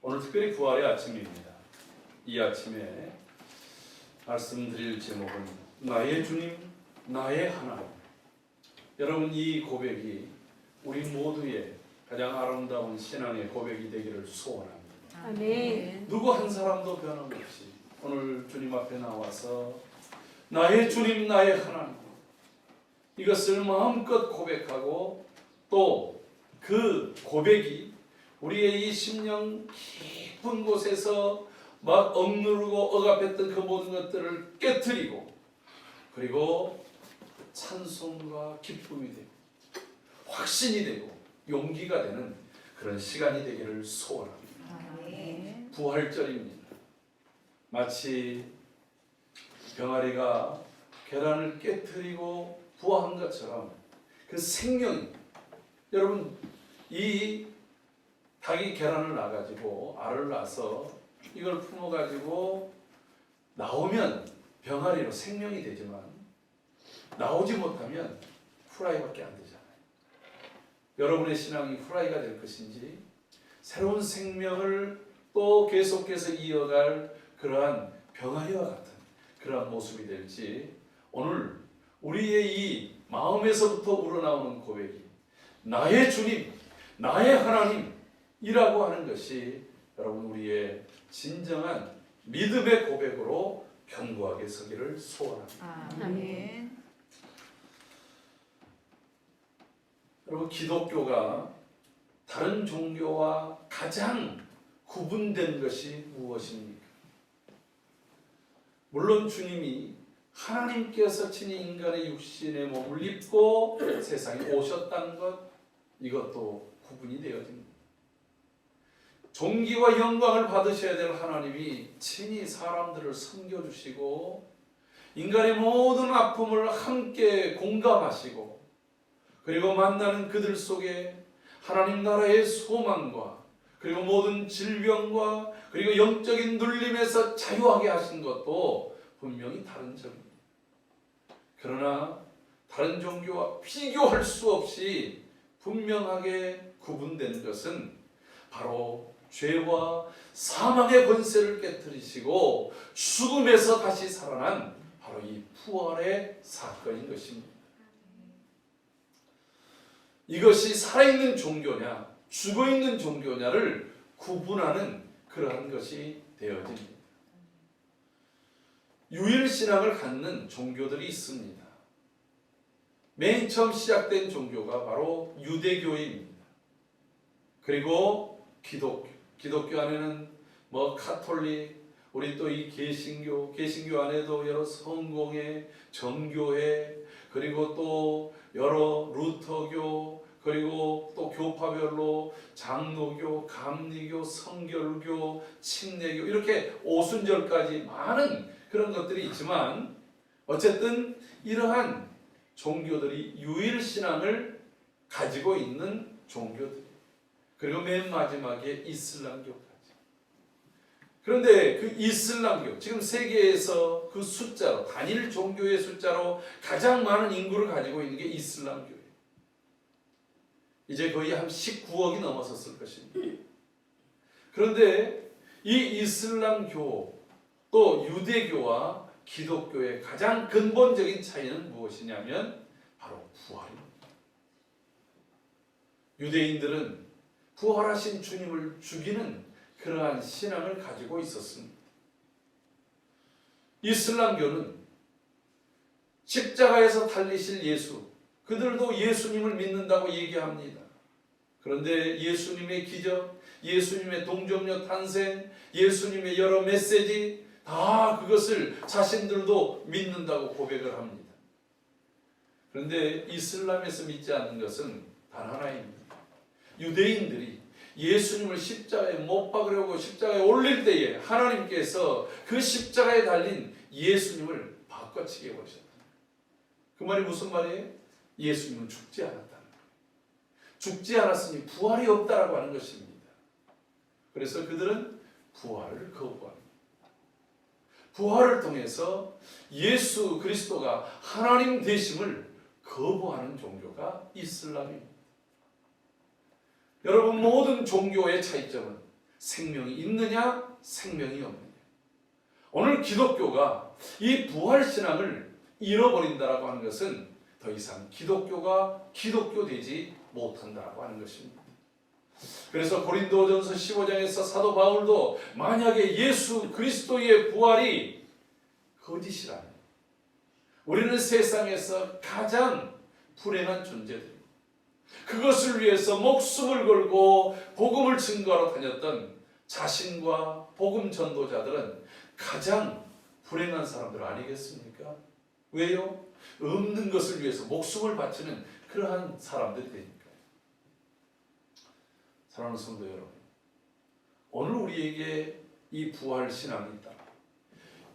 오늘 특별히 부활의 아침입니다. 이 아침에 말씀드릴 제목은 나의 주님, 나의 하나님. 여러분, 이 고백이 우리 모두의 가장 아름다운 신앙의 고백이 되기를 소원합니다. 아멘. 누구 한 사람도 변함없이 오늘 주님 앞에 나와서 나의 주님, 나의 하나님, 이것을 마음껏 고백하고 또 그 고백이 우리의 이 심령 깊은 곳에서 막 억누르고 억압했던 그 모든 것들을 깨트리고 그리고 찬송과 기쁨이 되고 확신이 되고 용기가 되는 그런 시간이 되기를 소원합니다. 부활절입니다. 마치 병아리가 계란을 깨트리고 부화한 것처럼 그 생명이, 여러분, 이 닭이 계란을 낳아가지고 알을 낳아서 이걸 품어가지고 나오면 병아리로 생명이 되지만 나오지 못하면 후라이밖에 안 되잖아요. 여러분의 신앙이 후라이가 될 것인지 새로운 생명을 또 계속해서 이어갈 그러한 병아리와 같은 그러한 모습이 될지, 오늘 우리의 이 마음에서부터 우러나오는 고백이 나의 주님, 나의 하나님이라고 하는 것이 여러분 우리의 진정한 믿음의 고백으로 견고하게 서기를 소원합니다. 아멘. 여러분, 기독교가 다른 종교와 가장 구분된 것이 무엇입니까? 물론 주님이 하나님께서 친히 인간의 육신의 몸을 입고 세상에 오셨다는 것, 이것도 구분이 되어집니다. 존귀와 영광을 받으셔야 될 하나님이 친히 사람들을 섬겨주시고 인간의 모든 아픔을 함께 공감하시고 그리고 만나는 그들 속에 하나님 나라의 소망과 그리고 모든 질병과 그리고 영적인 눌림에서 자유하게 하신 것도 분명히 다른 점입니다. 그러나 다른 종교와 비교할 수 없이 분명하게 구분된 것은 바로 죄와 사망의 권세를 깨뜨리시고 죽음에서 다시 살아난 바로 이 부활의 사건인 것입니다. 이것이 살아있는 종교냐 죽어있는 종교냐를 구분하는 그러한 것이 되어집니다. 유일신앙을 갖는 종교들이 있습니다. 맨 처음 시작된 종교가 바로 유대교입니다. 그리고 기독교 안에는 카톨릭, 우리 또 이 개신교 안에도 여러 성공회, 정교회, 그리고 또 여러 루터교, 그리고 또 교파별로 장로교, 감리교, 성결교, 침례교, 이렇게 오순절까지 많은 그런 것들이 있지만 어쨌든 이러한 종교들이 유일신앙을 가지고 있는 종교들, 그리고 맨 마지막에 이슬람교까지. 그런데 그 이슬람교, 지금 세계에서 그 숫자로, 단일 종교의 숫자로 가장 많은 인구를 가지고 있는 게 이슬람교예요. 이제 거의 한 19억이 넘어섰을 것입니다. 그런데 이 이슬람교 또 유대교와 기독교의 가장 근본적인 차이는 무엇이냐면 바로 부활입니다. 유대인들은 부활하신 주님을 죽이는 그러한 신앙을 가지고 있었습니다. 이슬람교는 십자가에서 달리실 예수, 그들도 예수님을 믿는다고 얘기합니다. 그런데 예수님의 기적, 예수님의 동정녀 탄생, 예수님의 여러 메시지, 다 그것을 자신들도 믿는다고 고백을 합니다. 그런데 이슬람에서 믿지 않는 것은 단 하나입니다. 유대인들이 예수님을 십자가에 못 박으려고 십자가에 올릴 때에 하나님께서 그 십자가에 달린 예수님을 바꿔치게 버리셨다. 그 말이 무슨 말이에요? 예수님은 죽지 않았다는 거예요. 죽지 않았으니 부활이 없다라고 하는 것입니다. 그래서 그들은 부활을 거부합니다. 부활을 통해서 예수 그리스도가 하나님 되심을 거부하는 종교가 이슬람입니다. 여러분, 모든 종교의 차이점은 생명이 있느냐, 생명이 없느냐. 오늘 기독교가 이 부활신앙을 잃어버린다라고 하는 것은 더 이상 기독교가 기독교 되지 못한다라고 하는 것입니다. 그래서 고린도전서 15장에서 사도 바울도 만약에 예수 그리스도의 부활이 거짓이라면 우리는 세상에서 가장 불행한 존재들입니다. 그것을 위해서 목숨을 걸고 복음을 증거하러 다녔던 자신과 복음 전도자들은 가장 불행한 사람들 아니겠습니까? 왜요? 없는 것을 위해서 목숨을 바치는 그러한 사람들이 되니까요. 사랑하는 성도 여러분, 오늘 우리에게 이 부활 신앙이 있다.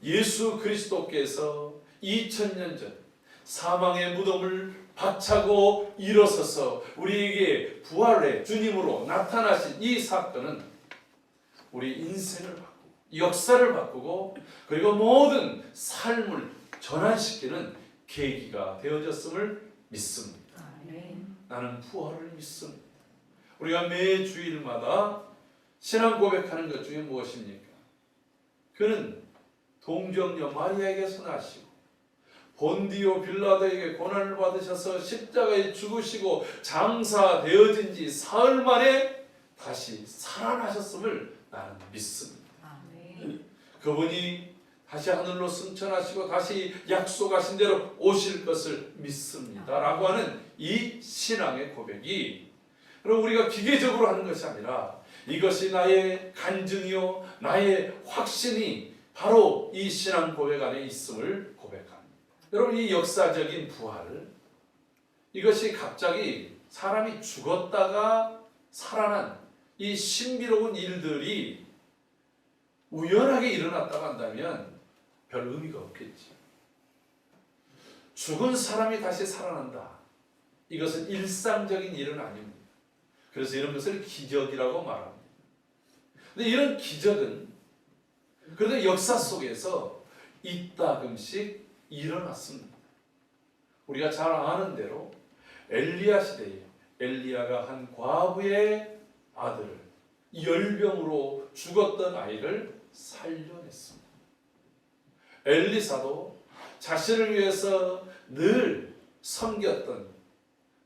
예수 그리스도께서 2000년 전 사망의 무덤을 박차고 일어서서 우리에게 부활의 주님으로 나타나신 이 사건은 우리 인생을 바꾸고 역사를 바꾸고 그리고 모든 삶을 전환시키는 계기가 되어졌음을 믿습니다. 나는 부활을 믿습니다. 우리가 매 주일마다 신앙 고백하는 것 중에 무엇입니까? 그는 동정녀 마리아에게서 나시고 본디오 빌라도에게 고난을 받으셔서 십자가에 죽으시고 장사되어진 지 사흘 만에 다시 살아나셨음을 나는 믿습니다. 그분이 다시 하늘로 승천하시고 다시 약속하신 대로 오실 것을 믿습니다 라고 하는 이 신앙의 고백이 그럼 우리가 기계적으로 하는 것이 아니라 이것이 나의 간증이요 나의 확신이 바로 이 신앙 고백 안에 있음을 고백합니다. 여러분, 이 역사적인 부활, 이것이 갑자기 사람이 죽었다가 살아난 이 신비로운 일들이 우연하게 일어났다고 한다면 별 의미가 없겠지. 죽은 사람이 다시 살아난다. 이것은 일상적인 일은 아닙니다. 그래서 이런 것을 기적이라고 말합니다. 근데 이런 기적은 그래도 역사 속에서 이따금씩 일어났습니다. 우리가 잘 아는 대로 엘리야 시대에 엘리야가 한 과부의 아들을 열병으로 죽었던 아이를 살려냈습니다. 엘리사도 자신을 위해서 늘 섬겼던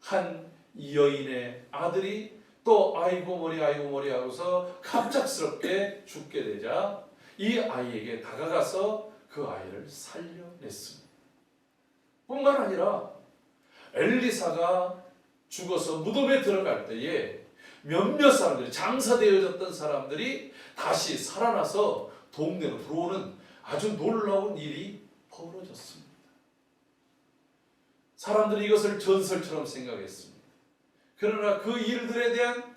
한 여인의 아들이 또 아이고 머리 하고서 갑작스럽게 죽게 되자 이 아이에게 다가가서 그 아이를 살려냈습니다. 뿐만 아니라 엘리사가 죽어서 무덤에 들어갈 때에 몇몇 사람들이 장사되어졌던 사람들이 다시 살아나서 동네로 들어오는 아주 놀라운 일이 벌어졌습니다. 사람들이 이것을 전설처럼 생각했습니다. 그러나 그 일들에 대한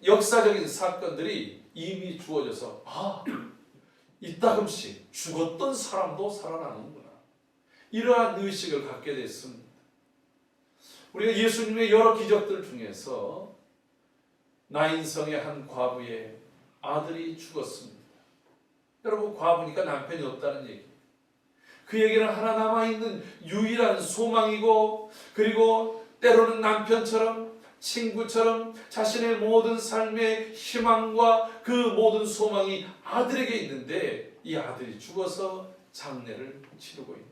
역사적인 사건들이 이미 주어져서 이따금씩 죽었던 사람도 살아나는구나. 이러한 의식을 갖게 됐습니다. 우리가 예수님의 여러 기적들 중에서 나인성의 한 과부의 아들이 죽었습니다. 여러분, 과부니까 남편이 없다는 얘기. 그에게는 하나 남아있는 유일한 소망이고 그리고 때로는 남편처럼 친구처럼 자신의 모든 삶의 희망과 그 모든 소망이 아들에게 있는데 이 아들이 죽어서 장례를 치르고 있는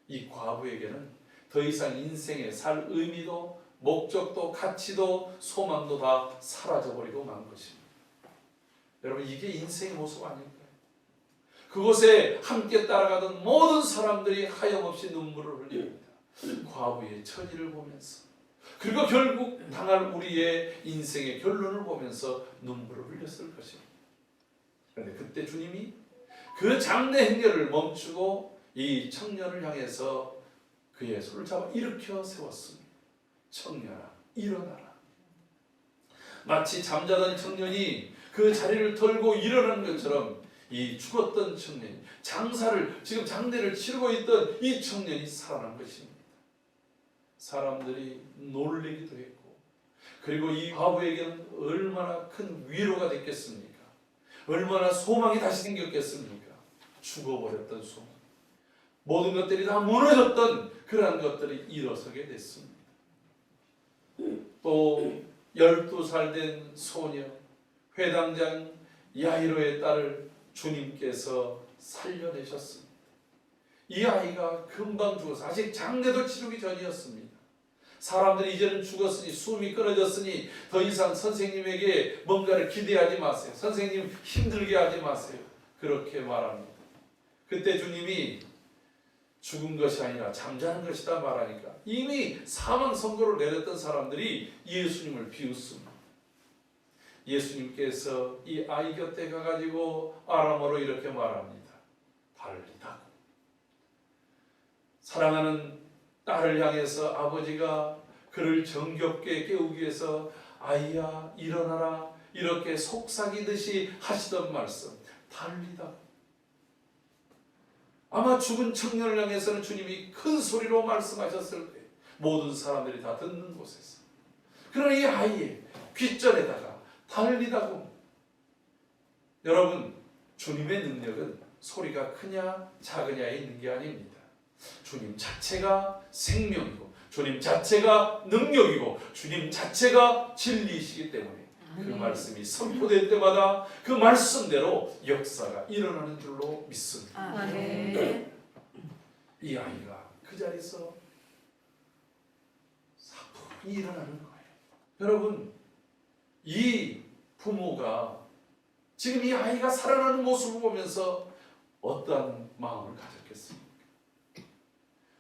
이 과부에게는 더 이상 인생에 살 의미도 목적도 가치도 소망도 다 사라져버리고 만 것입니다. 여러분, 이게 인생의 모습 아닐까요? 그곳에 함께 따라가던 모든 사람들이 하염없이 눈물을 흘립니다. 과부의 처지를 보면서 그리고 결국 당할 우리의 인생의 결론을 보면서 눈물을 흘렸을 것입니다. 그런데 그때 주님이 그 장례 행렬을 멈추고 이 청년을 향해서 그의 손을 잡아 일으켜 세웠습니다. 청년아, 일어나라. 마치 잠자던 청년이 그 자리를 털고 일어나는 것처럼 이 죽었던 청년이 지금 장례를 치르고 있던 이 청년이 살아난 것입니다. 사람들이 놀래기도 했고 그리고 이 과부에게는 얼마나 큰 위로가 됐겠습니까? 얼마나 소망이 다시 생겼겠습니까? 죽어버렸던 소망, 모든 것들이 다 무너졌던 그러한 것들이 일어서게 됐습니다. 또 12살 된 소녀, 회당장 야이로의 딸을 주님께서 살려내셨습니다. 이 아이가 금방 죽어서 아직 장례도 치르기 전이었습니다. 사람들이 이제는 죽었으니 숨이 끊어졌으니 더 이상 선생님에게 뭔가를 기대하지 마세요. 선생님 힘들게 하지 마세요. 그렇게 말합니다. 그때 주님이 죽은 것이 아니라 잠자는 것이다 말하니까 이미 사망 선고를 내렸던 사람들이 예수님을 비웃습니다. 예수님께서 이 아이 곁에 가가지고 아람어로 이렇게 말합니다. 달리다고. 사랑하는 딸을 향해서 아버지가 그를 정겹게 깨우기 위해서 아이야 일어나라 이렇게 속삭이듯이 하시던 말씀 달리다고. 아마 죽은 청년을 향해서는 주님이 큰 소리로 말씀하셨을 거예요. 모든 사람들이 다 듣는 곳에서. 그러나 이 아이의 귓전에다가 달리다고. 여러분, 주님의 능력은 소리가 크냐 작으냐에 있는 게 아닙니다. 주님 자체가 생명이고 주님 자체가 능력이고 주님 자체가 진리이시기 때문에 그 말씀이 선포될 때마다 그 말씀대로 역사가 일어나는 줄로 믿습니다. 아멘. 이 아이가 그 자리에서 사뿐히 일어나는 거예요. 여러분, 이 부모가 지금 이 아이가 살아나는 모습을 보면서 어떠한 마음을 가졌겠습니까?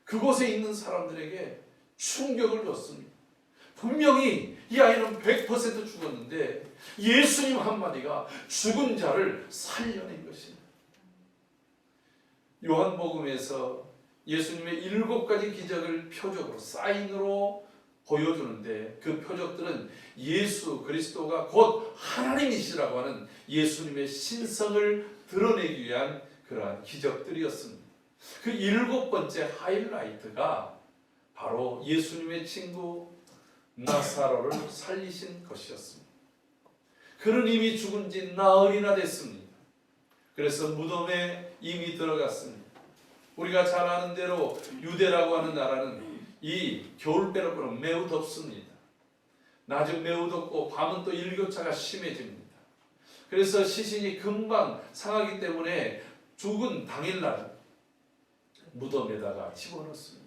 그곳에 있는 사람들에게 충격을 줬습니다. 분명히 이 아이는 100% 죽었는데 예수님 한마디가 죽은 자를 살려낸 것입니다. 요한복음에서 예수님의 7가지 기적을 표적으로 사인으로 보여주는데 그 표적들은 예수 그리스도가 곧 하나님이시라고 하는 예수님의 신성을 드러내기 위한 그러한 기적들이었습니다. 그 7번째 하이라이트가 바로 예수님의 친구 나사로를 살리신 것이었습니다. 그는 이미 죽은 지 나흘이나 됐습니다. 그래서 무덤에 이미 들어갔습니다. 우리가 잘 아는 대로 유대라고 하는 나라는 이 겨울빼놓고는 매우 덥습니다. 낮은 매우 덥고 밤은 또 일교차가 심해집니다. 그래서 시신이 금방 상하기 때문에 죽은 당일날 무덤에다가 집어넣습니다.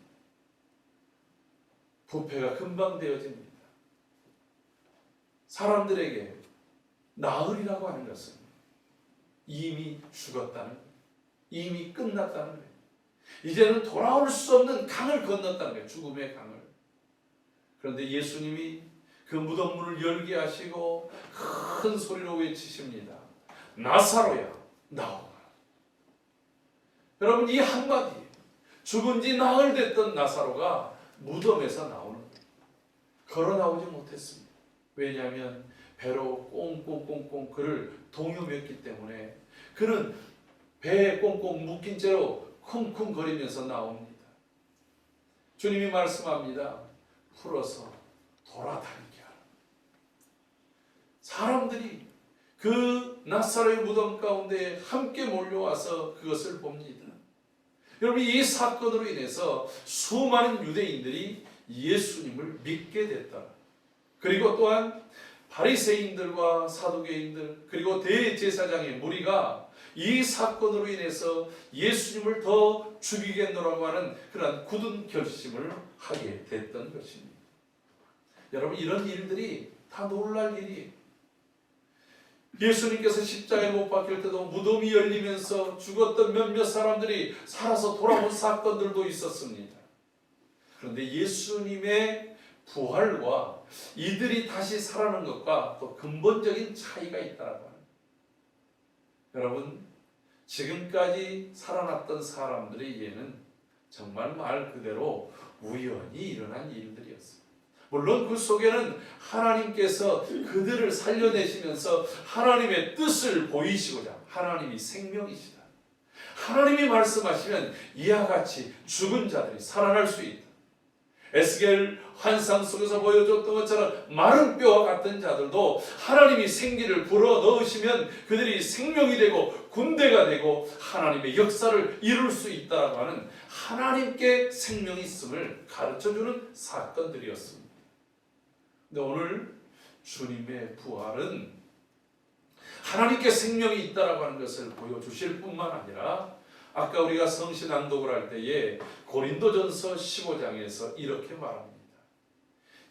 부패가 금방 되어집니다. 사람들에게 나흘이라고 하는 것은 이미 죽었다는 거예요. 이미 끝났다는 거예요. 이제는 돌아올 수 없는 강을 건넜다는 거예요. 죽음의 강을. 그런데 예수님이 그 무덤 문을 열게 하시고 큰 소리로 외치십니다. 나사로야 나오라. 여러분, 이 한마디, 죽은 지 나흘 됐던 나사로가 무덤에서 나오는 거예요. 걸어 나오지 못했습니다. 왜냐하면 배로 꽁꽁꽁꽁 그를 동요했기 때문에 그는 배에 꽁꽁 묶인 채로 쿵쿵거리면서 나옵니다. 주님이 말씀합니다. 풀어서 돌아다니게 하라. 사람들이 그 나사로의 무덤 가운데 함께 몰려와서 그것을 봅니다. 여러분, 이 사건으로 인해서 수많은 유대인들이 예수님을 믿게 됐다. 그리고 또한 바리새인들과 사두개인들 그리고 대제사장의 무리가 이 사건으로 인해서 예수님을 더 죽이겠노라고 하는 그런 굳은 결심을 하게 됐던 것입니다. 여러분, 이런 일들이 다 놀랄 일이에요. 예수님께서 십자가에 못 박힐 때도 무덤이 열리면서 죽었던 몇몇 사람들이 살아서 돌아온 사건들도 있었습니다. 그런데 예수님의 부활과 이들이 다시 살아난 것과 또 근본적인 차이가 있다라고 합니다. 여러분, 지금까지 살아났던 사람들에게는 정말 말 그대로 우연히 일어난 일들이었습니다. 물론 그 속에는 하나님께서 그들을 살려내시면서 하나님의 뜻을 보이시고자, 하나님이 생명이시다, 하나님이 말씀하시면 이와 같이 죽은 자들이 살아날 수 있다. 에스겔 환상 속에서 보여줬던 것처럼 마른 뼈와 같은 자들도 하나님이 생기를 불어 넣으시면 그들이 생명이 되고 군대가 되고 하나님의 역사를 이룰 수 있다라고 하는 하나님께 생명이 있음을 가르쳐주는 사건들이었습니다. 근데 오늘 주님의 부활은 하나님께 생명이 있다라고 하는 것을 보여주실 뿐만 아니라 아까 우리가 성신 낭독을 할 때에 고린도전서 15장에서 이렇게 말합니다.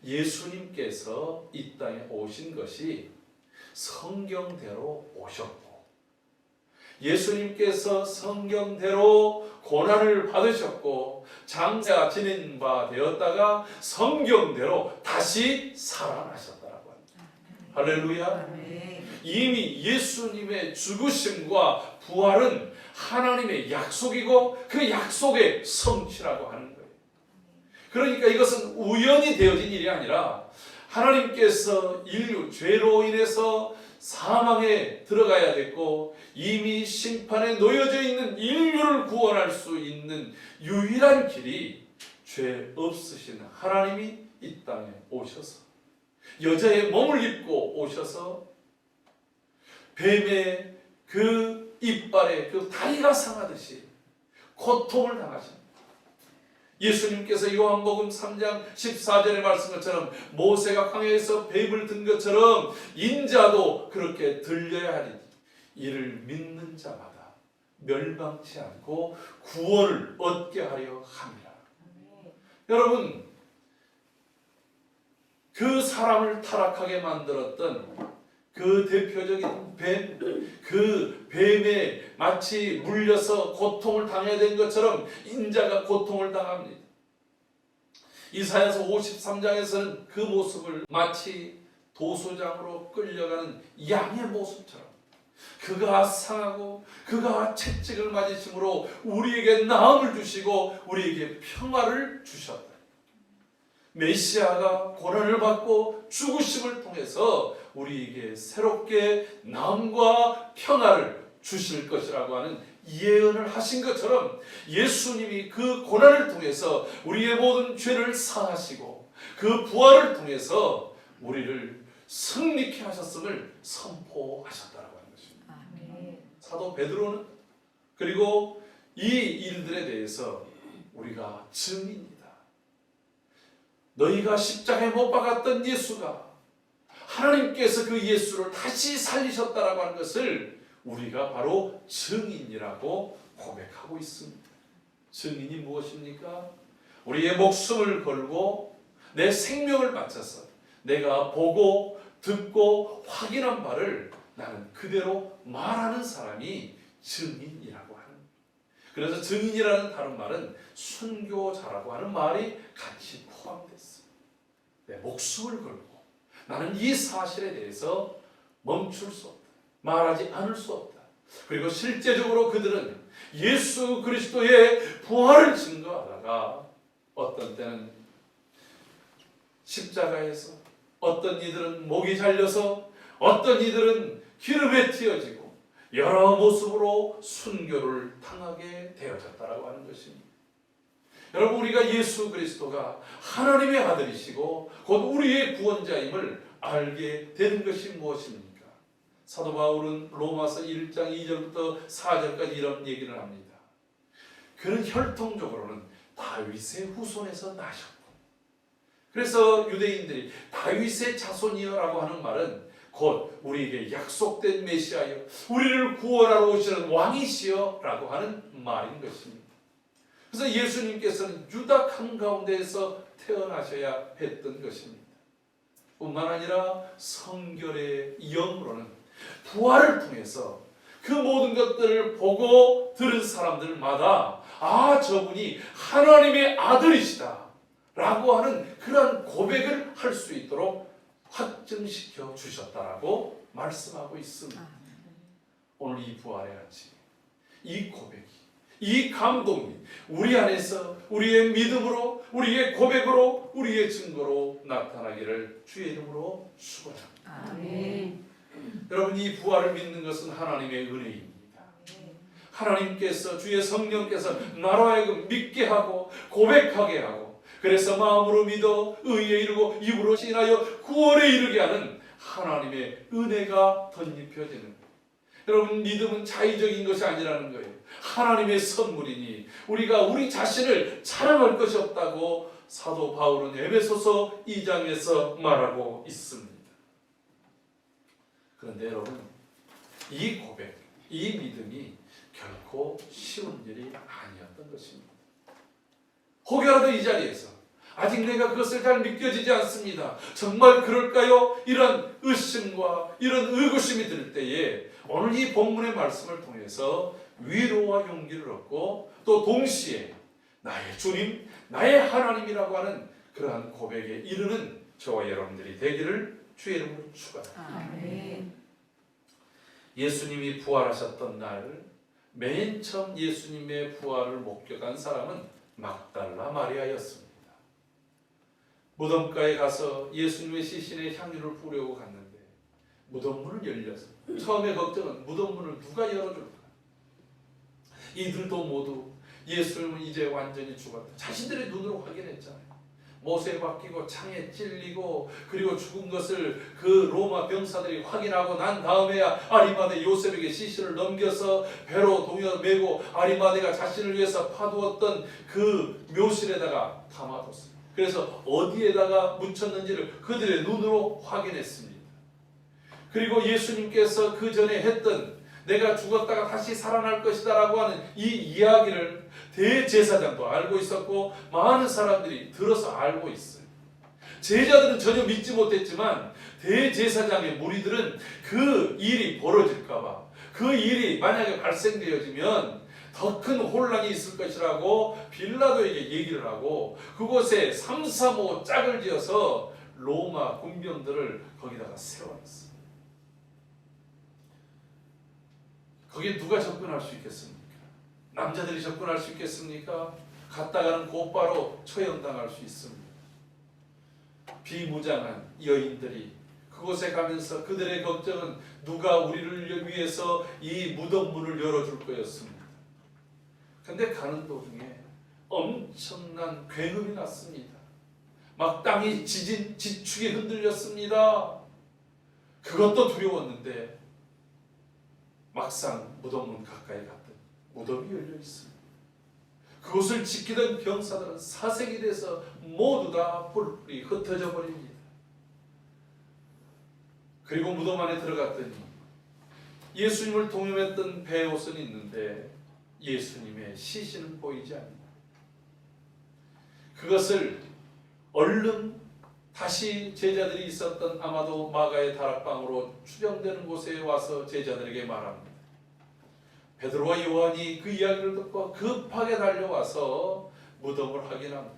예수님께서 이 땅에 오신 것이 성경대로 오셨고 예수님께서 성경대로 고난을 받으셨고 장사 지낸 바 되었다가 성경대로 다시 살아나셨다라고 합니다. 할렐루야. 이미 예수님의 죽으심과 부활은 하나님의 약속이고 그 약속의 성취라고 하는 거예요. 그러니까 이것은 우연히 되어진 일이 아니라 하나님께서 인류 죄로 인해서 사망에 들어가야 됐고 이미 심판에 놓여져 있는 인류를 구원할 수 있는 유일한 길이 죄 없으신 하나님이 이 땅에 오셔서 여자의 몸을 입고 오셔서 뱀의 그 이빨에 그 다리가 상하듯이 고통을 당하십니다. 예수님께서 요한복음 3장 14절에 말씀 것처럼 모세가 광야에서 뱀을 든 것처럼 인자도 그렇게 들려야 하니 이를 믿는 자마다 멸망치 않고 구원을 얻게 하려 함이라. 여러분, 그 사람을 타락하게 만들었던 그 대표적인 뱀, 그 뱀에 마치 물려서 고통을 당해야 된 것처럼 인자가 고통을 당합니다. 이사야서 53장에서는 그 모습을 마치 도소장으로 끌려가는 양의 모습처럼 그가 상하고 그가 채찍을 맞으심으로 우리에게 나음을 주시고 우리에게 평화를 주셨다. 메시아가 고난을 받고 죽으심을 통해서 우리에게 새롭게 나음과 평화를 주실 것이라고 하는 예언을 하신 것처럼 예수님이 그 고난을 통해서 우리의 모든 죄를 사하시고 그 부활을 통해서 우리를 승리케 하셨음을 선포하셨다라고 하는 것입니다. 사도 베드로는 그리고 이 일들에 대해서 우리가 증인이다. 너희가 십자가에 못 박았던 예수가 하나님께서 그 예수를 다시 살리셨다라고 하는 것을 우리가 바로 증인이라고 고백하고 있습니다. 증인이 무엇입니까? 우리의 목숨을 걸고 내 생명을 바쳐서 내가 보고 듣고 확인한 바를 나는 그대로 말하는 사람이 증인이라고 하는 거예요. 그래서 증인이라는 다른 말은 순교자라고 하는 말이 같이 포함됐어요. 내 목숨을 걸고 나는 이 사실에 대해서 멈출 수 없다. 말하지 않을 수 없다. 그리고 실제적으로 그들은 예수 그리스도의 부활을 증거하다가 어떤 때는 십자가에서 어떤 이들은 목이 잘려서 어떤 이들은 기름에 튀어지고 여러 모습으로 순교를 당하게 되어졌다라고 하는 것입니다. 여러분, 우리가 예수 그리스도가 하나님의 아들이시고 곧 우리의 구원자임을 알게 되는 것이 무엇입니까? 사도 바울은 로마서 1장 2절부터 4절까지 이런 얘기를 합니다. 그는 혈통적으로는 다윗의 후손에서 나셨고, 그래서 유대인들이 다윗의 자손이여라고 하는 말은 곧 우리에게 약속된 메시아여, 우리를 구원하러 오시는 왕이시여 라고 하는 말인 것입니다. 그래서 예수님께서는 유다 한가운데에서 태어나셔야 했던 것입니다. 뿐만 아니라 성결의 영으로는 부활을 통해서 그 모든 것들을 보고 들은 사람들마다 아, 저분이 하나님의 아들이시다 라고 하는 그런 고백을 할 수 있도록 확증시켜 주셨다라고 말씀하고 있습니다. 오늘 이 부활의 아침, 이 고백이, 이 감동이 우리 안에서 우리의 믿음으로, 우리의 고백으로, 우리의 증거로 나타나기를 주의 이름으로 축원합니다. 아멘. 여러분, 이 부활을 믿는 것은 하나님의 은혜입니다. 하나님께서, 주의 성령께서 나로 하여금 믿게 하고 고백하게 하고, 그래서 마음으로 믿어 의에 이르고 입으로 신하여 구원에 이르게 하는 하나님의 은혜가 덧입혀지는 거예요. 여러분, 믿음은 자의적인 것이 아니라는 거예요. 하나님의 선물이니 우리가 우리 자신을 자랑할 것이 없다고 사도 바울은 에베소서 2장에서 말하고 있습니다. 그런데 여러분, 이 고백, 이 믿음이 결코 쉬운 일이 아니었던 것입니다. 혹여라도 이 자리에서 아직 내가 그것을 잘 믿겨지지 않습니다. 정말 그럴까요? 이런 의심과 이런 의구심이 들 때에 오늘 이 본문의 말씀을 통해서 위로와 용기를 얻고 또 동시에 나의 주님, 나의 하나님이라고 하는 그러한 고백에 이르는 저와 여러분들이 되기를 주의 이름으로 축원합니다. 아멘. 예수님이 부활하셨던 날 맨 처음 예수님의 부활을 목격한 사람은 막달라 마리아였습니다. 무덤가에 가서 예수님의 시신에 향유를 뿌려고 갔는데 무덤 문은 열려서 처음에 걱정은 무덤 문을 누가 열어줄까? 이들도 모두 예수님은 이제 완전히 죽었다. 자신들의 눈으로 확인했잖아요. 못에 박히고 창에 찔리고 그리고 죽은 것을 그 로마 병사들이 확인하고 난 다음에야 아리마대 요셉에게 시신을 넘겨서 배로 동여 메고 아리마대가 자신을 위해서 파두었던 그 묘실에다가 담아뒀습니다. 그래서 어디에다가 묻혔는지를 그들의 눈으로 확인했습니다. 그리고 예수님께서 그 전에 했던 내가 죽었다가 다시 살아날 것이다 라고 하는 이 이야기를 대제사장도 알고 있었고 많은 사람들이 들어서 알고 있어요. 제자들은 전혀 믿지 못했지만 대제사장의 무리들은 그 일이 벌어질까봐 그 일이 만약에 발생되어지면 더 큰 혼란이 있을 것이라고 빌라도에게 얘기를 하고 그곳에 335 짝을 지어서 로마 군병들을 거기다가 세워놨어요. 거기에 누가 접근할 수 있겠습니까? 남자들이 접근할 수 있겠습니까? 갔다가는 곧바로 처형당할 수 있습니다. 비무장한 여인들이 그곳에 가면서 그들의 걱정은 누가 우리를 위해서 이 무덤 문을 열어줄 거였습니다. 근데 가는 도중에 엄청난 굉음이 났습니다. 막 땅이 지축이 흔들렸습니다. 그것도 두려웠는데 막상 무덤 문 가까이 갔더니 무덤이 열려 있습니다. 그곳을 지키던 병사들은 사색이 돼서 모두 다 뿔뿔이 흩어져 버립니다. 그리고 무덤 안에 들어갔더니 예수님을 동행했던 베옷은 있는데 예수님의 시신은 보이지 않는다. 그것을 얼른 다시 제자들이 있었던 아마도 마가의 다락방으로 추정되는 곳에 와서 제자들에게 말합니다. 베드로와 요한이 그 이야기를 듣고 급하게 달려와서 무덤을 확인합니다.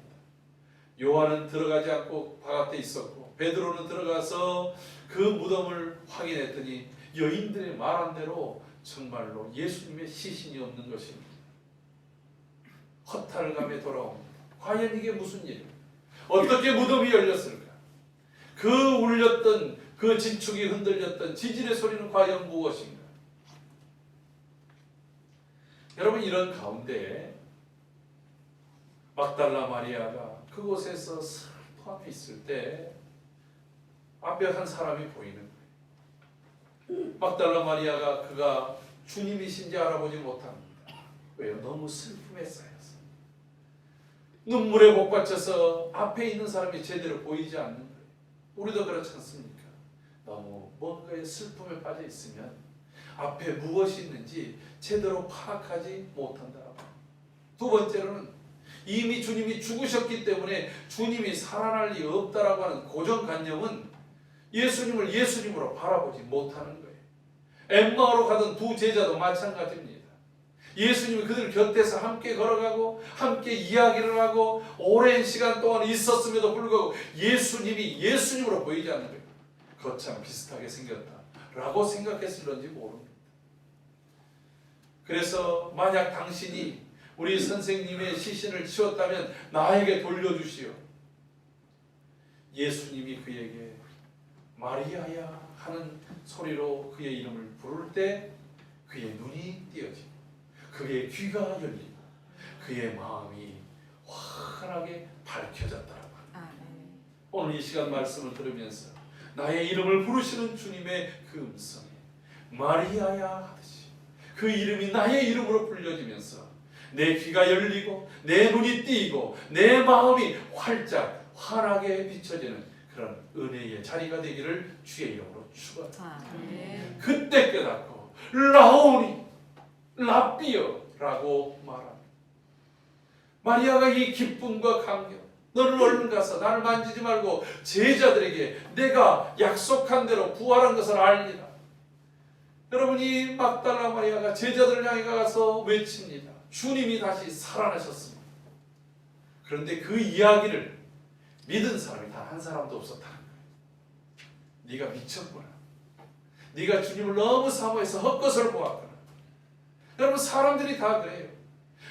요한은 들어가지 않고 바깥에 있었고 베드로는 들어가서 그 무덤을 확인했더니 여인들의 말한 대로 정말로 예수님의 시신이 없는 것입니다. 허탈감에 돌아옵니다. 과연 이게 무슨 일입니까? 어떻게 무덤이 열렸을까? 그 울렸던 그 진축이 흔들렸던 지진의 소리는 과연 무엇인가? 여러분 이런 가운데 막달라 마리아가 그곳에서 슬퍼하며 있을 때 앞에 한 사람이 보이는 거예요. 막달라 마리아가 그가 주님이신지 알아보지 못합니다. 왜요? 너무 슬픔에 쌓여서 눈물에 복받쳐서 앞에 있는 사람이 제대로 보이지 않는 거예요. 우리도 그렇지 않습니까? 너무 뭔가의 슬픔에 빠져 있으면 앞에 무엇이 있는지 제대로 파악하지 못한다. 두 번째로는 이미 주님이 죽으셨기 때문에 주님이 살아날 리 없다라고 하는 고정관념은 예수님을 예수님으로 바라보지 못하는 거예요. 엠마오로 가던 두 제자도 마찬가지입니다. 예수님이 그들 곁에서 함께 걸어가고 함께 이야기를 하고 오랜 시간 동안 있었음에도 불구하고 예수님이 예수님으로 보이지 않는 거예요. 거참 비슷하게 생겼다라고 생각했을런지 모릅니다. 그래서 만약 당신이 우리 선생님의 시신을 치웠다면 나에게 돌려주시오. 예수님이 그에게 마리아야 하는 소리로 그의 이름을 부를 때 그의 눈이 띄어지고 그의 귀가 열리고 그의 마음이 환하게 밝혀졌더라고요. 오늘 이 시간 말씀을 들으면서 나의 이름을 부르시는 주님의 그 음성에 마리아야 하듯이 그 이름이 나의 이름으로 불려지면서 내 귀가 열리고 내 눈이 띄고 내 마음이 활짝 환하게 비춰지는 그런 은혜의 자리가 되기를 주의 이름으로 축원합니다. 그때 깨닫고 라오니 라삐어라고 말합니다. 마리아가 이 기쁨과 감격, 너는 얼른 가서 나를 만지지 말고 제자들에게 내가 약속한 대로 부활한 것을 알리라. 여러분, 이 막달라 마리아가 제자들을 향해 가서 외칩니다. 주님이 다시 살아나셨습니다. 그런데 그 이야기를 믿은 사람이 단 한 사람도 없었다는 거예요. 네가 미쳤구나. 네가 주님을 너무 사모해서 헛것을 보았구나. 여러분, 사람들이 다 그래요.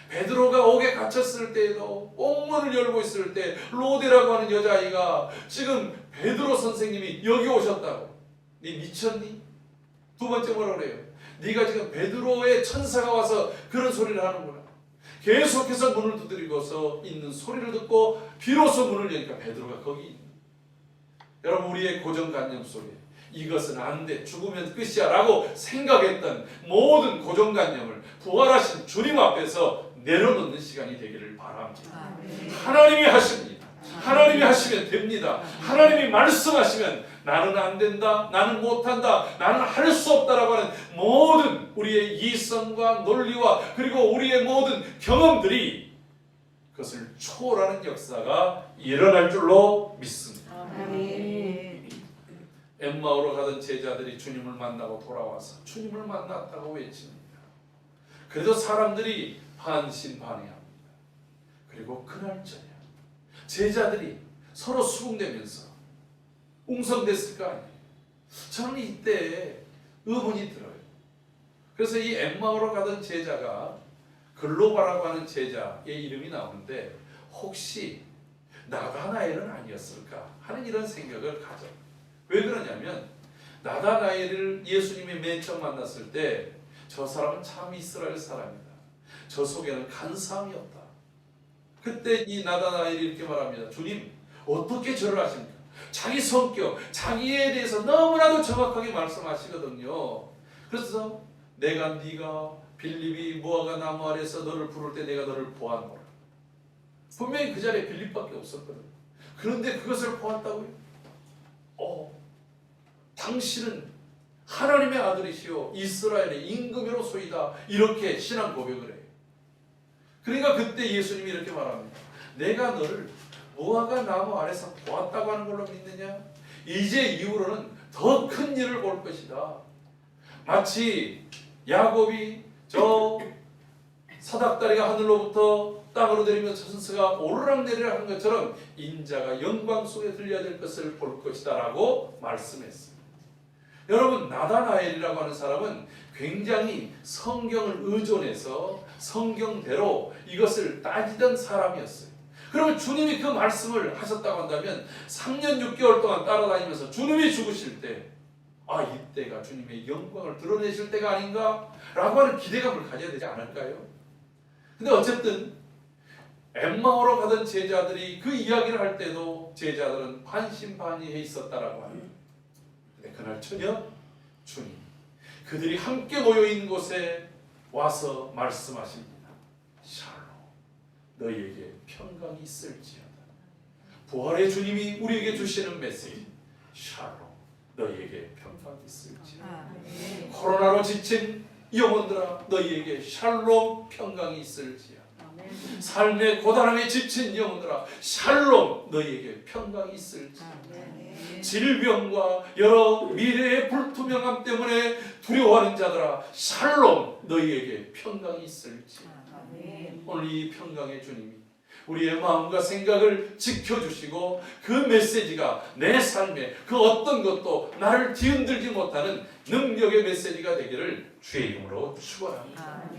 베드로가 옥에 갇혔을 때에도 옥문을 열고 있을 때 로데라고 하는 여자아이가 지금 베드로 선생님이 여기 오셨다고. 네 미쳤니? 두 번째 뭐라고 그래요? 네가 지금 베드로의 천사가 와서 그런 소리를 하는구나. 계속해서 문을 두드리고서 있는 소리를 듣고 비로소 문을 여니까 베드로가 거기 있는. 여러분, 우리의 고정관념 속에 이것은 안 돼, 죽으면 끝이야 라고 생각했던 모든 고정관념을 부활하신 주님 앞에서 내려놓는 시간이 되기를 바랍니다. 하나님이 하십니다. 하나님이 하시면 됩니다. 하나님이 말씀하시면 나는 안 된다, 나는 못한다, 나는 할 수 없다라고 하는 모든 우리의 이성과 논리와 그리고 우리의 모든 경험들이 그것을 초월하는 역사가 일어날 줄로 믿습니다. 아멘. 엠마오로 가던 제자들이 주님을 만나고 돌아와서 주님을 만났다고 외칩니다. 그래도 사람들이 반신반의합니다. 그리고 그날 저녁 제자들이 서로 수군대면서 웅성댔을 거 아니에요. 저는 이때 의문이 들어요. 그래서 이 엠마오로 가던 제자가 글로바라고 하는 제자의 이름이 나오는데 혹시 나다나엘은 아니었을까 하는 이런 생각을 가져요. 왜 그러냐면 나다나엘을 예수님이 맨 처음 만났을 때 저 사람은 참 이스라엘 사람이다. 저 속에는 간사함이 없다. 그때 이 나다나엘이 이렇게 말합니다. 주님, 어떻게 저를 아십니까? 자기 성격, 자기에 대해서 너무나도 정확하게 말씀하시거든요. 그래서 내가 네가 빌립이 무화과 나무 아래서 너를 부를 때 내가 너를 보았노라. 분명히 그 자리에 빌립밖에 없었거든요. 그런데 그것을 보았다고요? 당신은 하나님의 아들이시오 이스라엘의 임금이로소이다. 이렇게 신앙 고백을 해요. 그러니까 그때 예수님이 이렇게 말합니다. 내가 너를 무화과 나무 아래서 보았다고 하는 걸로 믿느냐? 이제 이후로는 더 큰 일을 볼 것이다. 마치 야곱이 저 사닥다리가 하늘로부터 땅으로 내리며 천사가 오르락내리락 하는 것처럼 인자가 영광 속에 들려야 될 것을 볼 것이다 라고 말씀했습니다. 여러분, 나다나엘이라고 하는 사람은 굉장히 성경을 의존해서 성경대로 이것을 따지던 사람이었어요. 그러면 주님이 그 말씀을 하셨다고 한다면 3년 6개월 동안 따라다니면서 주님이 죽으실 때 이때가 주님의 영광을 드러내실 때가 아닌가 라고 하는 기대감을 가져야 되지 않을까요? 근데 어쨌든 엠마오로 가던 제자들이 그 이야기를 할 때도 제자들은 반신반의해 있었다라고 합니다. 근데 그날 저녁 주님 그들이 함께 모여있는 곳에 와서 말씀하십니다. 샬롬, 너희에게 평강이 있을지어다. 부활의 주님이 우리에게 주시는 메시지, 샬롬, 너희에게 평강이 있을지어다. 코로나로 지친 영혼들아, 너희에게 샬롬 평강이 있을지어다. 삶의 고단함에 지친 영혼들아, 샬롬, 너희에게 평강이 있을지어다. 질병과 여러 미래의 불투명함 때문에 두려워하는 자들아, 샬롬, 너희에게 평강이 있을지어다. 오늘 이 평강의 주님이 우리의 마음과 생각을 지켜주시고 그 메시지가 내 삶에 그 어떤 것도 나를 뒤흔들지 못하는 능력의 메시지가 되기를 주의 이름으로 축원합니다.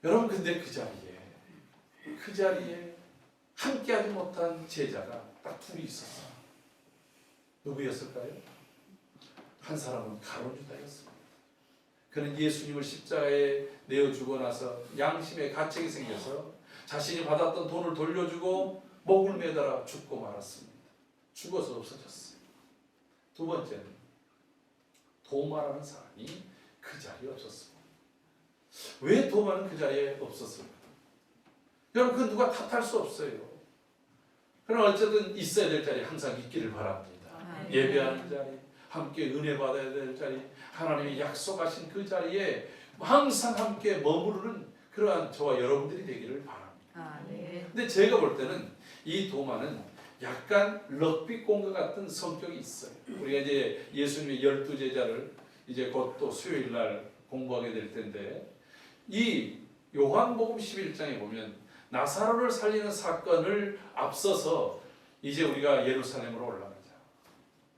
여러분, 근데 그 자리에 함께하지 못한 제자가 딱 둘이 있었어요. 누구였을까요? 한 사람은 가룟 유다였습니다. 그는 예수님을 십자가에 내어주고 나서 양심의 가책이 생겨서 자신이 받았던 돈을 돌려주고 목을 매달아 죽고 말았습니다. 죽어서 없어졌어요. 두 번째는 도마라는 사람이 그 자리에 없었습니다. 왜 도마는 그 자리에 없었을까? 여러분, 그 누가 탓할 수 없어요. 그러나 어쨌든 있어야 될 자리에 항상 있기를 바랍니다. 예배하는 자리, 함께 은혜 받아야 될 자리, 하나님이 약속하신 그 자리에 항상 함께 머무르는 그러한 저와 여러분들이 되기를 바랍니다. 근데 제가 볼 때는 이 도마는 약간 럭비공과 같은 성격이 있어요. 우리가 이제 예수님의 12제자를 이제 곧 또 수요일 날 공부하게 될 텐데, 이 요한복음 11장에 보면 나사로를 살리는 사건을 앞서서 이제 우리가 예루살렘으로 올라가자.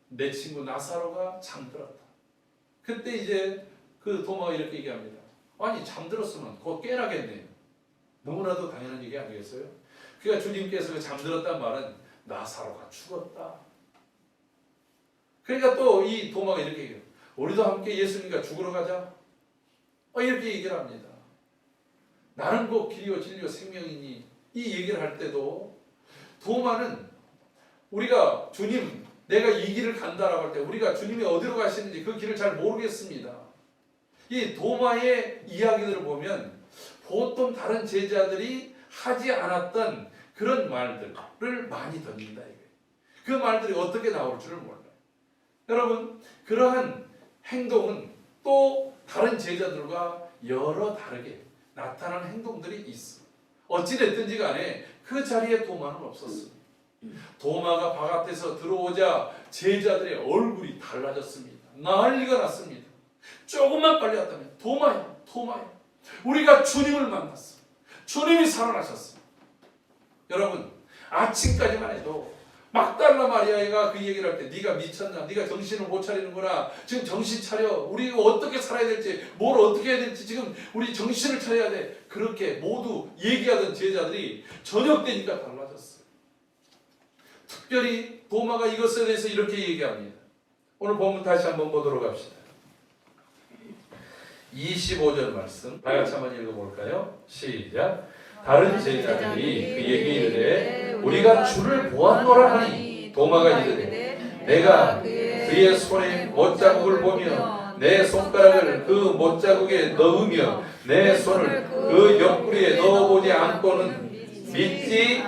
내 친구 나사로가 잠들었다. 그때 이제 그 도마가 이렇게 얘기합니다. 아니 잠들었으면 곧 깨나겠네요. 너무나도 당연한 얘기 아니겠어요? 그러니까 주님께서 그 잠들었단 말은 나사로가 죽었다. 그러니까 또 이 도마가 이렇게 얘기해요. 우리도 함께 예수님과 죽으러 가자. 이렇게 얘기를 합니다. 나는 곧 길이요 진리요 생명이니, 이 얘기를 할 때도 도마는 우리가 주님 내가 이 길을 간다라고 할 때 우리가 주님이 어디로 가시는지 그 길을 잘 모르겠습니다. 이 도마의 이야기들을 보면 보통 다른 제자들이 하지 않았던 그런 말들을 많이 던진다 이거예요. 그 말들이 어떻게 나올 줄을 몰라요. 여러분, 그러한 행동은 또 다른 제자들과 여러 다르게 나타나는 행동들이 있어. 어찌됐든지 간에 그 자리에 도마는 없었습니다. 도마가 바깥에서 들어오자 제자들의 얼굴이 달라졌습니다. 난리가 났습니다. 조금만 빨리 왔다면 도마야, 도마야. 우리가 주님을 만났어. 주님이 살아나셨어. 여러분, 아침까지만 해도 막달라 마리아가 그 얘기를 할 때 네가 미쳤나? 네가 정신을 못 차리는구나. 지금 정신 차려. 우리 어떻게 살아야 될지, 뭘 어떻게 해야 될지 지금 우리 정신을 차려야 돼. 그렇게 모두 얘기하던 제자들이 저녁 되니까 달라졌어요. 특별히 도마가 이것에 대해서 이렇게 얘기합니다. 오늘 본문 다시 한번 보도록 합시다. 25절 말씀 다 같이 한번 읽어볼까요? 시작. 다른 제자들이 그에게 이르되 우리가 주를 보았노라 하니, 도마가 이르되 내가 그의 손에 못자국을 보며 내 손가락을 그 못자국에 넣으며 내 손을 그 옆구리에 넣어보지 않고는 믿지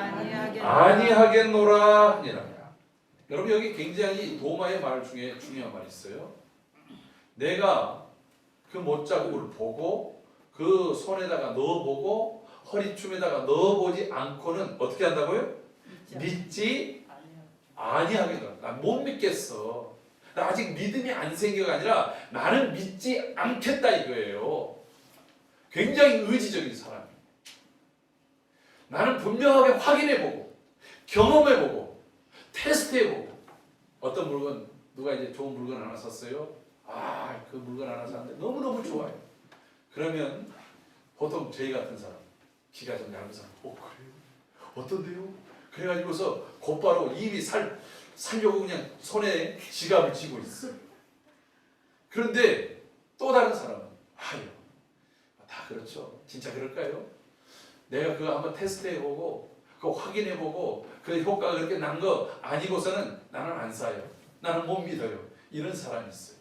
아니하겠노라 하니라. 여러분, 여기 굉장히 도마의 말 중에 중요한 말이 있어요. 내가 그 못자국을 보고 그 손에다가 넣어보고 허리춤에다가 넣어보지 않고는 어떻게 한다고요? 믿지 아니하겠노라. 난 못 믿겠어. 나 아직 믿음이 안 생겨가 아니라 나는 믿지 않겠다 이거예요. 굉장히 의지적인 사람이에요. 나는 분명하게 확인해보고 경험해보고 테스트해보고. 어떤 물건, 누가 이제 좋은 물건 하나 샀어요. 그 물건 하나 샀는데 너무너무 좋아요. 그러면 보통 저희 같은 사람, 기가 좀 얇은 사람, 그래요? 어떤데요? 그래가지고서 곧바로 입이 살려고 그냥 손에 지갑을 쥐고 있어요. 그런데 또 다른 사람은 다 그렇죠. 진짜 그럴까요? 내가 그거 한번 테스트해보고 그거 확인해보고 그 효과가 그렇게 난 거 아니고서는 나는 안 사요. 나는 못 믿어요. 이런 사람이 있어요.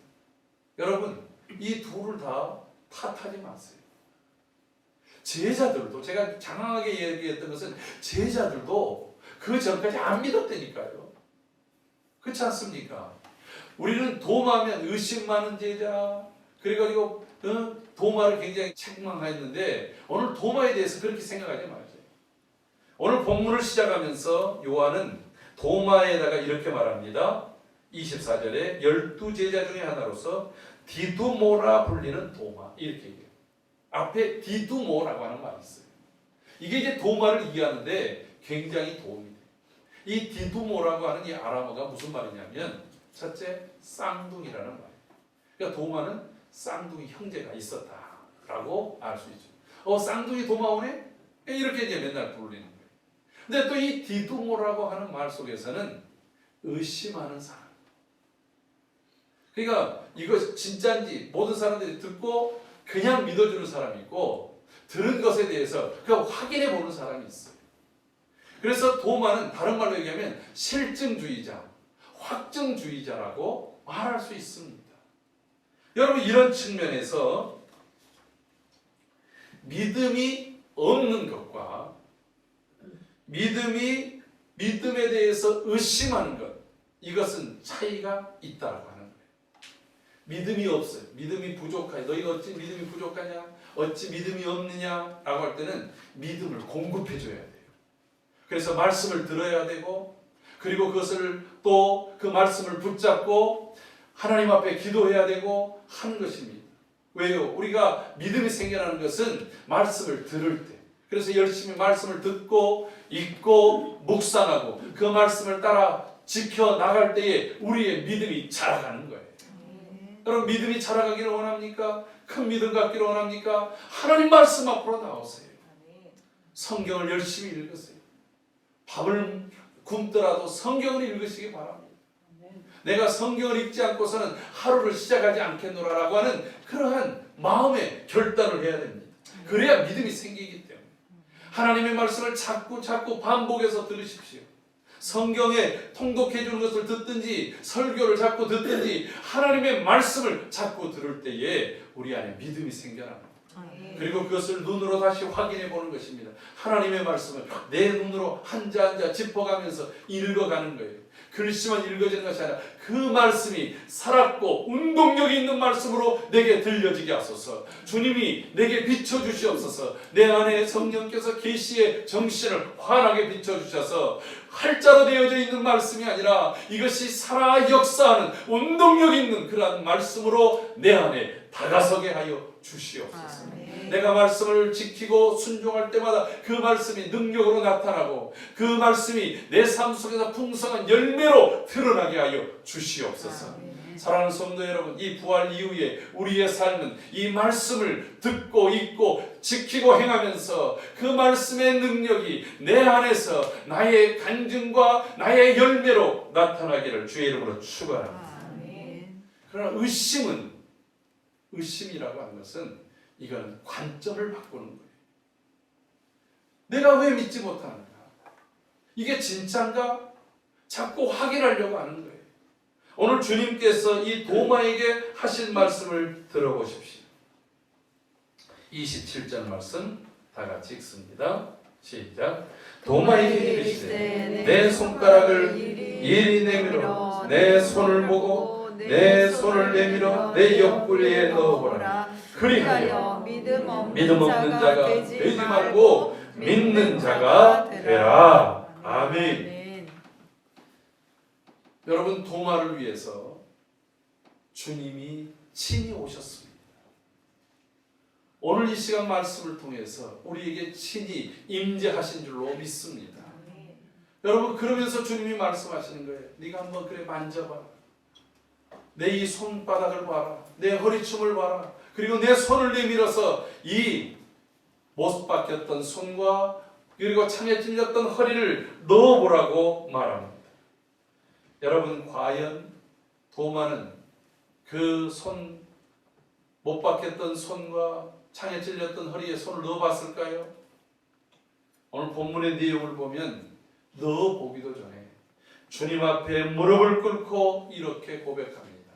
여러분, 이 둘을 다 탓하지 마세요. 제자들도, 제가 장황하게 얘기했던 것은 제자들도 그 전까지 안 믿었다니까요. 그렇지 않습니까? 우리는 도마하면 의심 많은 제자, 그래가지고 도마를 굉장히 책망했는데 오늘 도마에 대해서 그렇게 생각하지 마세요. 오늘 본문을 시작하면서 요한은 도마에다가 이렇게 말합니다. 24절에 12제자 중에 하나로서 디두모라 불리는 도마, 이렇게 얘기해요. 앞에 디두모라고 하는 말이 있어요. 이게 이제 도마를 이해하는데 굉장히 도움이 돼요. 이 디두모라고 하는 이 아람어가 무슨 말이냐면, 첫째, 쌍둥이라는 말이에요. 그러니까 도마는 쌍둥이 형제가 있었다라고 알 수 있죠. 쌍둥이 도마 오네? 이렇게 이제 맨날 부르는 거예요. 근데 또 이 디두모라고 하는 말 속에서는 의심하는 사람. 그러니까 이거 진짜인지 모든 사람들이 듣고 그냥 믿어주는 사람이 있고, 들은 것에 대해서 그냥 확인해 보는 사람이 있어요. 그래서 도마는 다른 말로 얘기하면 실증주의자, 확증주의자라고 말할 수 있습니다. 여러분, 이런 측면에서 믿음이 없는 것과 믿음에 대해서 의심하는 것, 이것은 차이가 있다고 하는 거예요. 믿음이 없어요. 믿음이 부족하냐. 너희가 어찌 믿음이 부족하냐? 어찌 믿음이 없느냐? 라고 할 때는 믿음을 공급해 줘야 돼요. 그래서 말씀을 들어야 되고, 그리고 그것을 또 그 말씀을 붙잡고 하나님 앞에 기도해야 되고 하는 것입니다. 왜요? 우리가 믿음이 생겨나는 것은 말씀을 들을 때, 그래서 열심히 말씀을 듣고 읽고 묵상하고 그 말씀을 따라 지켜나갈 때에 우리의 믿음이 자라가는 거예요. 여러분, 믿음이 자라가기를 원합니까? 큰 믿음 갖기를 원합니까? 하나님 말씀 앞으로 나오세요. 성경을 열심히 읽으세요. 밥을 굶더라도 성경을 읽으시기 바랍니다. 내가 성경을 읽지 않고서는 하루를 시작하지 않겠노라라고 하는 그러한 마음의 결단을 해야 됩니다. 그래야 믿음이 생기기 때문에. 하나님의 말씀을 자꾸 반복해서 들으십시오. 성경에 통독해 주는 것을 듣든지 설교를 자꾸 듣든지 하나님의 말씀을 자꾸 들을 때에 우리 안에 믿음이 생겨납니다. 그리고 그것을 눈으로 다시 확인해 보는 것입니다. 하나님의 말씀을 내 눈으로 한자 한자 짚어가면서 읽어가는 거예요. 글씨만 읽어지는 것이 아니라 그 말씀이 살았고 운동력이 있는 말씀으로 내게 들려지게 하소서. 주님이 내게 비춰주시옵소서. 내 안에 성령께서 계시의 정신을 환하게 비춰주셔서 활자로 되어져 있는 말씀이 아니라 이것이 살아 역사하는 운동력 있는 그러한 말씀으로 내 안에 다가서게 하여 주시옵소서. 내가 말씀을 지키고 순종할 때마다 그 말씀이 능력으로 나타나고 그 말씀이 내 삶 속에서 풍성한 열매로 드러나게 하여 주시옵소서. 사랑하는 성도 여러분, 이 부활 이후에 우리의 삶은 이 말씀을 듣고 읽고 지키고 행하면서 그 말씀의 능력이 내 안에서 나의 간증과 나의 열매로 나타나기를 주의 이름으로 축원합니다. 그러나 의심이라고 하는 것은 이거는 관점을 바꾸는 거예요. 내가 왜 믿지 못하는가? 이게 진짜인가? 자꾸 확인하려고 하는 거예요. 오늘 주님께서 이 도마에게 하신 말씀을 들어보십시오. 27절 말씀 다 같이 읽습니다. 시작. 도마에게 이르시되 내 손가락을 이리 내밀어 내 손을 보고 내 손을 내밀어 내 옆구리에 넣어보라. 그리하여 믿음 없는 자가 되지 말고 믿는 자가 되라. 아멘. 여러분, 도마를 위해서 주님이 친히 오셨습니다. 오늘 이 시간 말씀을 통해서 우리에게 친히 임재하신 줄로 믿습니다. 여러분, 그러면서 주님이 말씀하시는 거예요. 네가 한번 그래 만져봐. 내 이 손바닥을 봐라. 내 허리춤을 봐라. 그리고 내 손을 내밀어서 이 못 박혔던 손과 그리고 창에 찔렸던 허리를 넣어보라고 말합니다. 여러분, 과연 도마는 그 못 박혔던 손과 창에 찔렸던 허리에 손을 넣어봤을까요? 오늘 본문의 내용을 보면 넣어보기도 전에 주님 앞에 무릎을 꿇고 이렇게 고백합니다.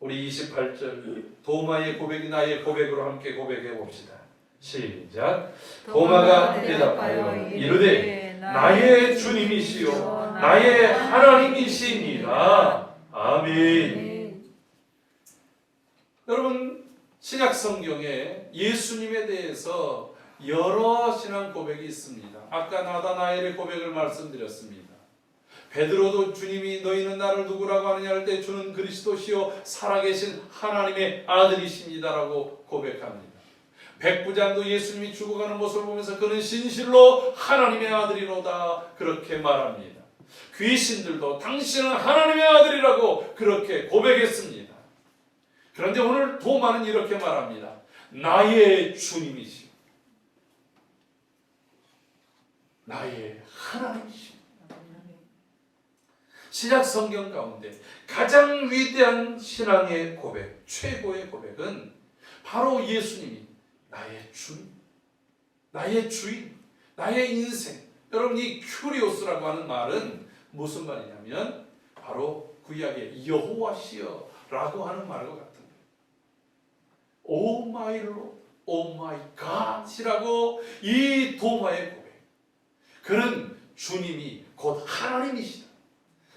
우리 28절 도마의 고백이 나의 고백으로 함께 고백해 봅시다. 시작. 도마가 대답하여 이르되 나의 주님이시요 나의 하나님이시니라. 아멘. 여러분, 신약 성경에 예수님에 대해서 여러 신앙 고백이 있습니다. 아까 나다나엘의 고백을 말씀드렸습니다. 베드로도 주님이 너희는 나를 누구라고 하느냐 할 때 주는 그리스도시요 살아계신 하나님의 아들이십니다라고 고백합니다. 백부장도 예수님이 죽어가는 모습을 보면서 그는 진실로 하나님의 아들이로다 그렇게 말합니다. 귀신들도 당신은 하나님의 아들이라고 그렇게 고백했습니다. 그런데 오늘 도마는 이렇게 말합니다. 나의 주님이시오 나의 하나님이시오. 신약 성경 가운데 가장 위대한 신앙의 고백, 최고의 고백은 바로 예수님이 나의 주님, 나의 주인, 나의 인생. 여러분, 이 큐리오스라고 하는 말은 무슨 말이냐면 바로 구약의 여호와시여 라고 하는 말과 같은 거예요. 오 마이 로, 오 마이 갓이라고 이 도마의 고백. 그는 주님이 곧 하나님이시다.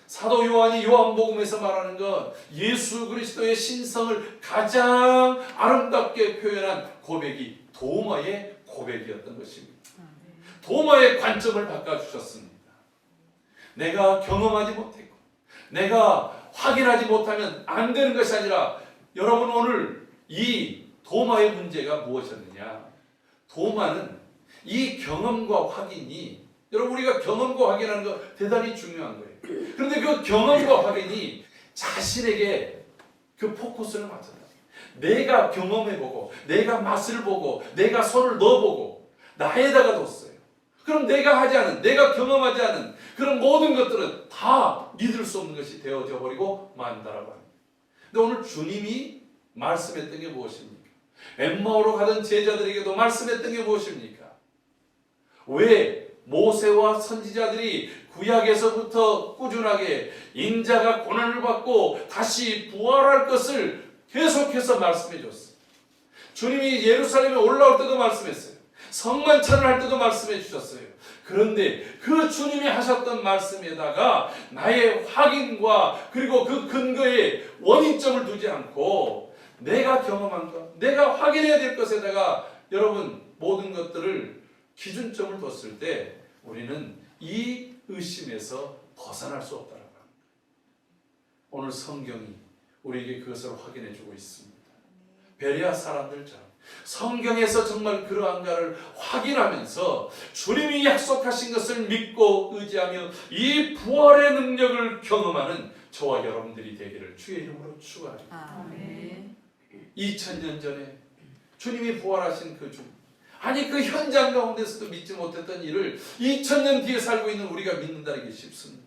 사도 요한이 요한복음에서 말하는 것, 예수 그리스도의 신성을 가장 아름답게 표현한 고백이 도마의 고백이었던 것입니다. 도마의 관점을 바꿔주셨습니다. 내가 경험하지 못했고 내가 확인하지 못하면 안 되는 것이 아니라, 여러분 오늘 이 도마의 문제가 무엇이었느냐? 도마는 이 경험과 확인이, 여러분 우리가 경험과 확인하는 거 대단히 중요한 거예요. 그런데 그 경험과 확인이 자신에게 그 포커스를 맞췄다. 내가 경험해보고 내가 맛을 보고 내가 손을 넣어보고 나에다가 뒀어요. 그럼 내가 하지 않은, 내가 경험하지 않은 그런 모든 것들은 다 믿을 수 없는 것이 되어져 버리고 만다라고 합니다. 근데 오늘 주님이 말씀했던 게 무엇입니까? 엠마오로 가던 제자들에게도 말씀했던 게 무엇입니까? 왜 모세와 선지자들이 구약에서부터 꾸준하게 인자가 고난을 받고 다시 부활할 것을 계속해서 말씀해 줬어요. 주님이 예루살렘에 올라올 때도 말씀했어요. 성만찬을 할 때도 말씀해 주셨어요. 그런데 그 주님이 하셨던 말씀에다가 나의 확인과 그리고 그 근거에 원인점을 두지 않고 내가 경험한 것, 내가 확인해야 될 것에다가 여러분 모든 것들을 기준점을 뒀을 때 우리는 이 의심에서 벗어날 수 없다는 겁니다. 오늘 성경이 우리에게 그것을 확인해 주고 있습니다. 베레아 사람들처럼 성경에서 정말 그러한가를 확인하면서 주님이 약속하신 것을 믿고 의지하며 이 부활의 능력을 경험하는 저와 여러분들이 되기를 주의 이름으로 축원합니다. 아멘. 2000년 전에 주님이 부활하신 그 중, 아니 그 현장 가운데서도 믿지 못했던 일을 2000년 뒤에 살고 있는 우리가 믿는다는 게 쉽습니까?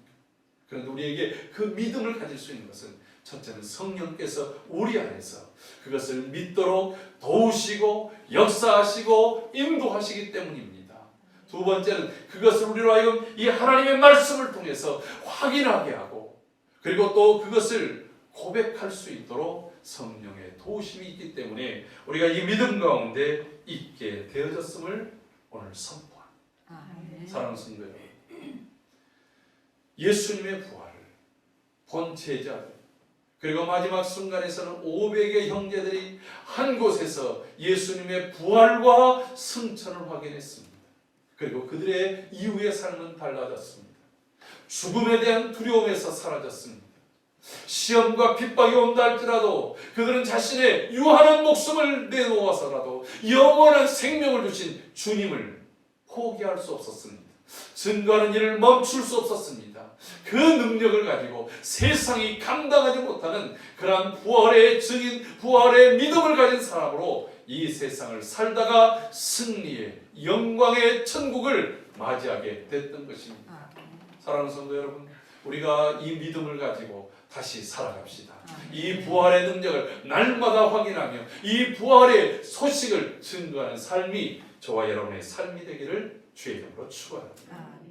그런데 우리에게 그 믿음을 가질 수 있는 것은 첫째는 성령께서 우리 안에서 그것을 믿도록 도우시고 역사하시고 인도하시기 때문입니다. 두 번째는 그것을 우리로 하여금 이 하나님의 말씀을 통해서 확인하게 하고, 그리고 또 그것을 고백할 수 있도록 성령의 도우심이 있기 때문에 우리가 이 믿음 가운데 있게 되어졌음을 오늘 선포합니다. 사랑하는 성도 여러분, 예수님의 부활을 본 제자들, 그리고 마지막 순간에서는 500의 형제들이 한 곳에서 예수님의 부활과 승천을 확인했습니다. 그리고 그들의 이후의 삶은 달라졌습니다. 죽음에 대한 두려움에서 사라졌습니다. 시험과 핍박이 온다 할지라도 그들은 자신의 유한한 목숨을 내놓아서라도 영원한 생명을 주신 주님을 포기할 수 없었습니다. 증거하는 일을 멈출 수 없었습니다. 그 능력을 가지고 세상이 감당하지 못하는 그러한 부활의 증인, 부활의 믿음을 가진 사람으로 이 세상을 살다가 승리의 영광의 천국을 맞이하게 됐던 것입니다. 사랑하는 성도 여러분, 우리가 이 믿음을 가지고 다시 살아갑시다. 이 부활의 능력을 날마다 확인하며 이 부활의 소식을 증거하는 삶이 저와 여러분의 삶이 되기를 주의 이름으로 축원합니다.